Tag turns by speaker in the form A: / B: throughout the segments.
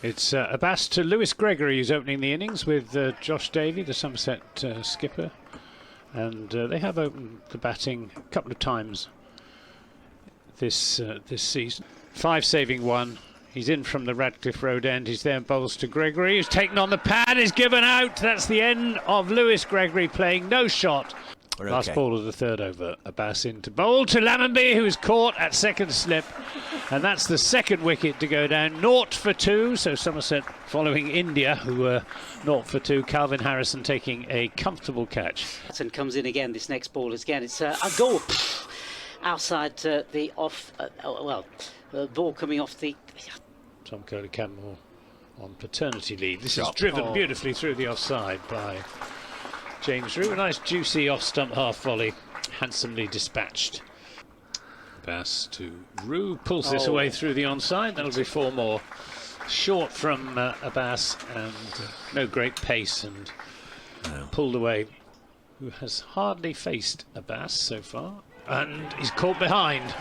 A: It's Abbas to Lewis Gregory, who's opening the innings with Josh Davey, the Somerset skipper. And they have opened the batting a couple of times this season. 5 saving 1. He's in from the Radcliffe Road end. He's there, bowls to Gregory, who's taken on the pad, is given out. That's the end of Lewis Gregory playing no shot. Last ball of the 3rd over. Abbas into bowl to Lammonby, who is caught at second slip. And that's the 2nd wicket to go down. 0 for 2. So Somerset following India, who were 0 for 2. Calvin Harrison taking a comfortable catch.
B: And comes in again. This next ball is again. It's a goal outside the off. Ball coming off the.
A: Tom Kohler-Campbell on paternity leave. This is driven beautifully through the offside by James Rew. A nice juicy off-stump half volley, handsomely dispatched. Abbas to Rew, pulls this away through the onside. That'll be 4 more. Short from Abbas, and no great pace, and pulled away. Who has hardly faced Abbas so far, and he's caught behind.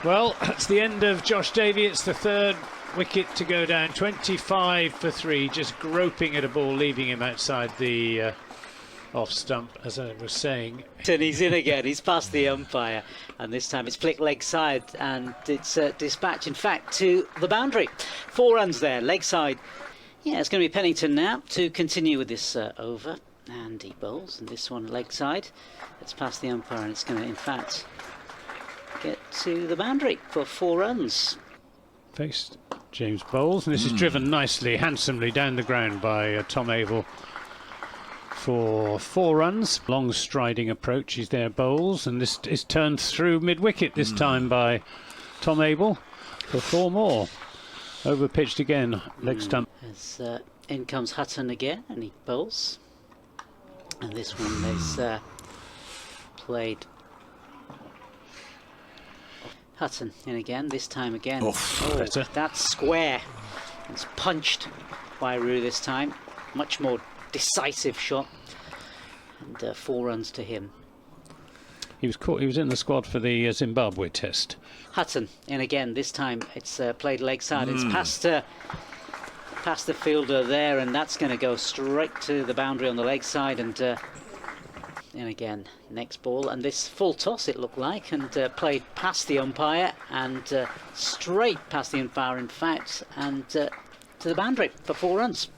A: Well, that's the end of Josh Davey. It's the 3rd wicket to go down. 25 for 3, just groping at a ball, leaving him outside the off stump, as I was saying.
B: And he's in again. He's past the umpire, and this time it's flicked leg side, and it's dispatched, in fact, to the boundary. 4 runs there, leg side. Yeah, it's going to be Pennington now to continue with this over, and he bowls, and this one leg side. It's past the umpire, and it's going to, in fact, get to the boundary for 4 runs.
A: Faced James bowls, and this is driven nicely, handsomely down the ground by Tom Abell for 4 runs. Long striding approach, he's there, bowls, and this is turned through mid-wicket this time by Tom Abell for 4 more. Over pitched again, leg stump.
B: As in comes Hutton again, and he bowls, and this one is played. Hutton in again, this time again. That's square. It's punched by Rew this time. Much more decisive shot. And 4 runs to him.
A: He was caught. He was in the squad for the Zimbabwe test.
B: Hutton in again, this time it's played leg side. It's past the fielder there, and that's going to go straight to the boundary on the leg side. And in again, next ball, and this full toss it looked like, and played past the umpire, and straight past the umpire, in fact, and to the boundary for 4 runs.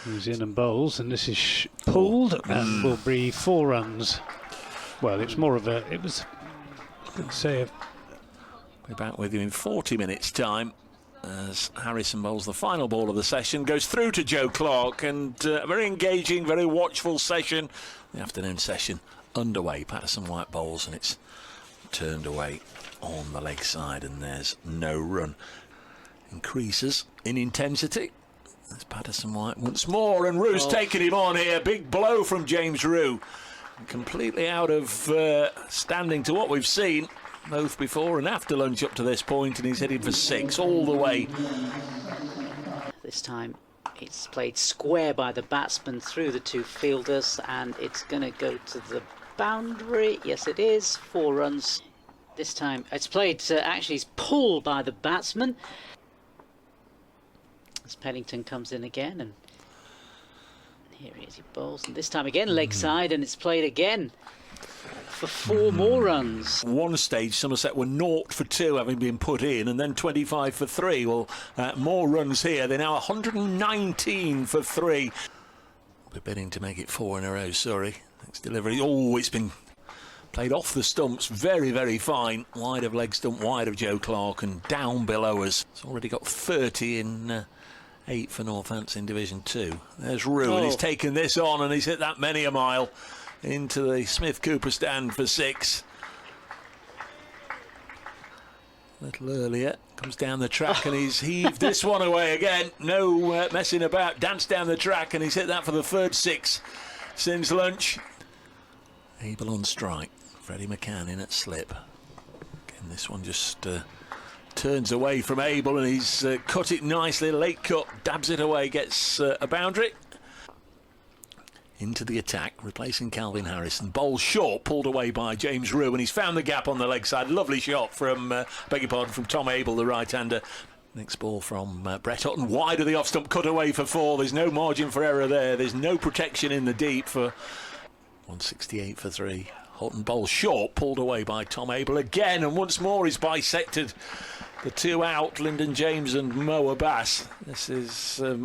A: He's in and bowls, and this is pulled, and will be 4 runs. Well, it's more of a, it was, I could say,
C: We're back with you in 40 minutes time as Harrison bowls the final ball of the session, goes through to Joe Clark, and a very engaging, very watchful session. The afternoon session underway. Patterson White bowls, and it's turned away on the leg side, and there's no run. Increases in intensity. There's Patterson White once more, and Rew's taken him on here. Big blow from James Rew. Completely out of standing to what we've seen both before and after lunch up to this point, and he's heading for 6 all the way.
B: This time it's played square by the batsman through the 2 fielders, and it's going to go to the boundary. Yes, it is. 4 runs. This time it's played, actually it's pulled by the batsman. As Pennington comes in again, and here he is, he bowls, and this time again leg side, and it's played again for 4 more runs.
C: One stage Somerset were 0 for 2 having been put in, and then 25 for 3. Well, more runs here. They're now 119 for 3. We're bidding to make it 4 in a row. Sorry, next delivery. Oh, it's been played off the stumps, very, very fine. Wide of leg stump, wide of Joe Clark, and down below us. It's already got 30 in 8 for Northampton Division 2. There's Rew, and he's taken this on, and he's hit that many a mile into the Smith Cooper stand for 6. A little earlier, comes down the track, and he's heaved this one away again. No messing about, danced down the track, and he's hit that for the 3rd 6 since lunch. Abell on strike. Freddie McCann in at slip. Again, this one just turns away from Abell, and he's cut it nicely. Late cut, dabs it away, gets a boundary. Into the attack, replacing Calvin Harrison. Bowl short, pulled away by James Rew, and he's found the gap on the leg side. Lovely shot from, beg your pardon, from Tom Abell, the right-hander. Next ball from Brett Hutton, wide of the off-stump, cut away for 4. There's no margin for error there. There's no protection in the deep for 168 for 3. Hutton bowls short, pulled away by Tom Abell again, and once more he's bisected the 2 out, Lyndon James and Mo Abbas. This is a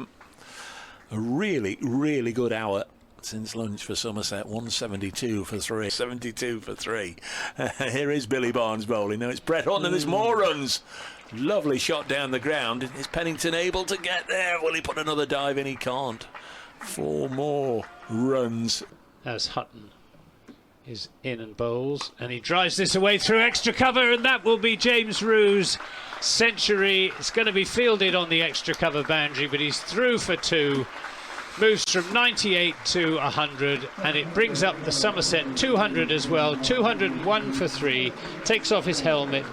C: really, really good hour since lunch for Somerset. 172 for 3. 72 for 3. Here is Billy Barnes bowling. Now it's Brett Hutton and there's more runs. Lovely shot down the ground. Is Pennington able to get there? Will he put another dive in? He can't. 4 more runs.
A: As Hutton is in and bowls, and he drives this away through extra cover, and that will be James Rew's century. It's going to be fielded on the extra cover boundary, but he's through for 2. Moves from 98 to 100, and it brings up the Somerset 200 as well. 201 for 3. Takes off his helmet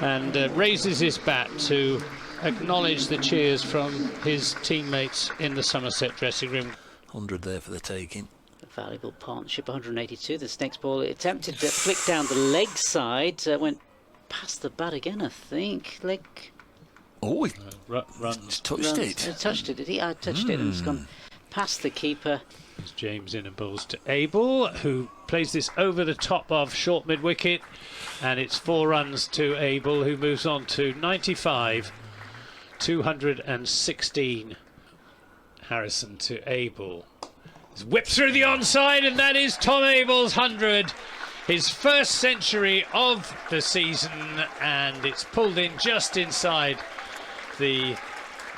A: and raises his bat to acknowledge the cheers from his teammates in the Somerset dressing room.
C: 100 there for the taking.
B: A valuable partnership. 182. This next ball attempted to flick down the leg side, went past the bat again, I think. Leg.
C: Oh, he
A: Runs.
C: touched it.
B: He touched it, did he? I touched it, and it's gone past the keeper.
A: There's James in and bowls to Abell, who plays this over the top of short mid-wicket, and it's 4 runs to Abell, who moves on to 95, 216. Harrison to Abell. It's whipped through the onside, and that is Tom Abell's 100. His first century of the season, and it's pulled in just inside the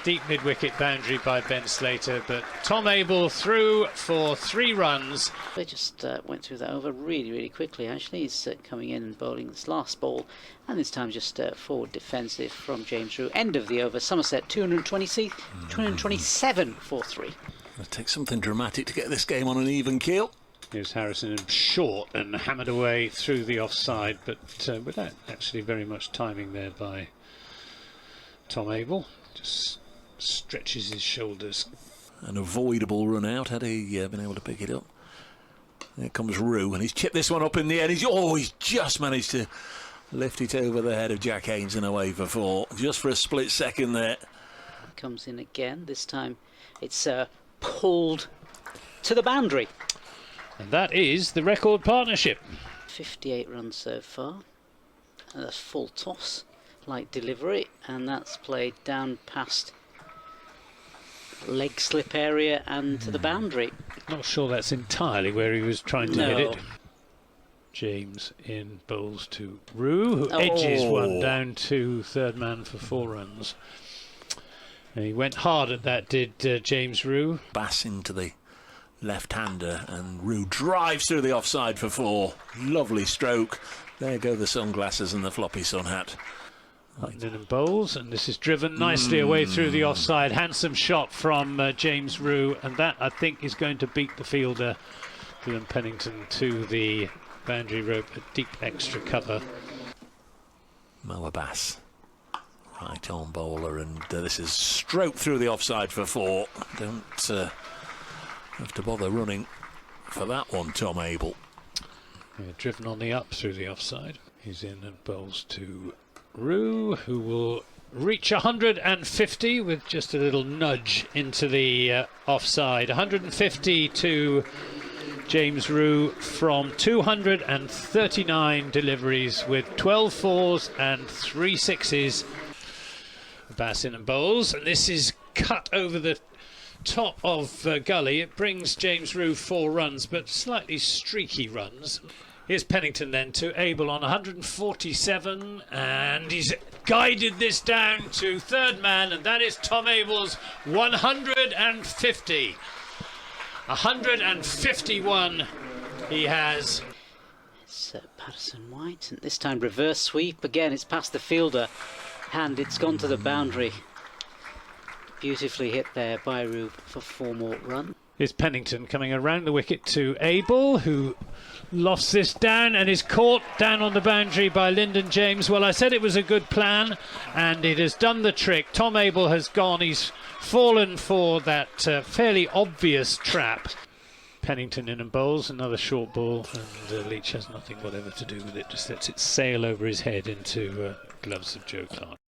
A: deep mid-wicket boundary by Ben Slater, but Tom Abell through for 3 runs.
B: They just went through that over really, really quickly, actually. He's coming in and bowling this last ball, and this time just forward defensive from James Rew. End of the over. Somerset 227 for 3.
C: It'll take something dramatic to get this game on an even keel.
A: Here's Harrison in short and hammered away through the offside, but without actually very much timing there by Tom Abell. Just stretches his shoulders.
C: An avoidable run out had he been able to pick it up. There comes Rew, and he's chipped this one up in the end. He's just managed to lift it over the head of Jack Haynes and away for 4. Just for a split second there.
B: Comes in again. This time it's pulled to the boundary.
A: And that is the record partnership.
B: 58 runs so far. And that's full toss, light delivery, and that's played down past leg slip area and to the boundary.
A: Not sure that's entirely where he was trying to hit it. James in bowls to Rew, who edges one down to third man for 4 runs. And he went hard at that, did James Rew.
C: Bass into the left-hander, and Rew drives through the offside for 4. Lovely stroke. There go the sunglasses and the floppy sun hat.
A: Hutton and bowls, and this is driven nicely away through the offside. Handsome shot from James Rew, and that, I think, is going to beat the fielder, Dylan Pennington, to the boundary rope at deep extra cover.
C: Mo Abbas, right on bowler, and this is stroke through the offside for 4. Don't have to bother running for that one, Tom Abell.
A: Yeah, driven on the up through the offside. He's in and bowls to Rew, who will reach 150 with just a little nudge into the offside. 150 to James Rew from 239 deliveries with 12 4s and 3 6s. Abbas in and bowls, and this is cut over the top of gully. It brings James Rew 4 runs, but slightly streaky runs. Here's Pennington then to Abell on 147, and he's guided this down to third man, and that is Tom Abell's 150. 151 he has.
B: It's Patterson White, and this time reverse sweep again. It's past the fielder, and it's gone to the boundary. Beautifully hit there by Rew for 4 more runs.
A: Here's Pennington coming around the wicket to Abell, who lofts this down and is caught down on the boundary by Lyndon James. Well, I said it was a good plan, and it has done the trick. Tom Abell has gone. He's fallen for that fairly obvious trap. Pennington in and bowls, another short ball, and Leach has nothing whatever to do with it. Just lets it sail over his head into gloves of Joe Clark.